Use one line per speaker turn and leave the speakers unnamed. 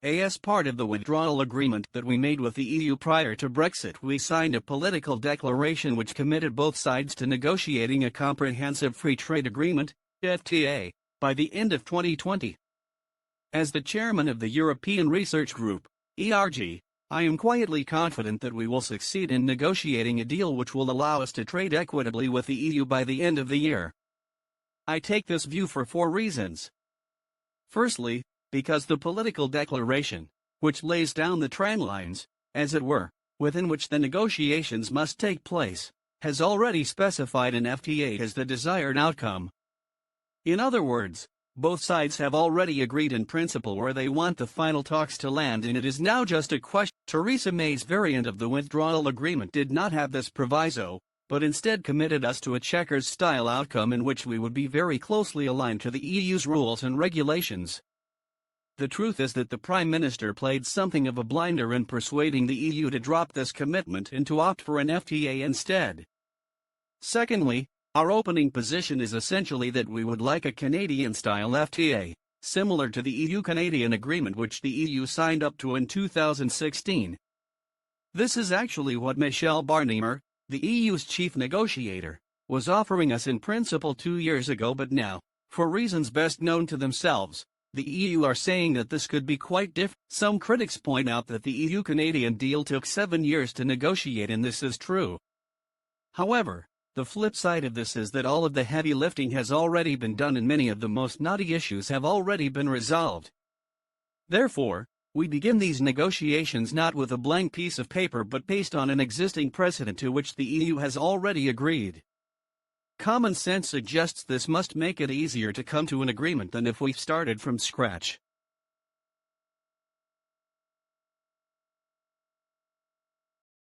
As part of the withdrawal agreement that we made with the EU prior to Brexit, we signed a political declaration which committed both sides to negotiating a comprehensive free trade agreement, FTA, by the end of 2020. As the chairman of the European Research Group, ERG, I am quietly confident that we will succeed in negotiating a deal which will allow us to trade equitably with the EU by the end of the year. I take this view for 4 reasons. Firstly, because the political declaration, which lays down the tramlines, as it were, within which the negotiations must take place, has already specified an FTA as the desired outcome. In other words, both sides have already agreed in principle where they want the final talks to land, and it is now just a question. Theresa May's variant of the withdrawal agreement did not have this proviso, but instead committed us to a checkers-style outcome in which we would be very closely aligned to the EU's rules and regulations. The truth is that the Prime Minister played something of a blinder in persuading the EU to drop this commitment and to opt for an FTA instead. Secondly, our opening position is essentially that we would like a Canadian-style FTA, similar to the EU-Canadian agreement which the EU signed up to in 2016. This is actually what Michel Barnier, the EU's chief negotiator, was offering us in principle 2 years ago, but now, for reasons best known to themselves, the EU are saying that this could be quite different. Some critics point out that the EU-Canadian deal took 7 years to negotiate, and this is true. However, the flip side of this is that all of the heavy lifting has already been done and many of the most knotty issues have already been resolved. Therefore, we begin these negotiations not with a blank piece of paper but based on an existing precedent to which the EU has already agreed. Common sense suggests this must make it easier to come to an agreement than if we started from scratch.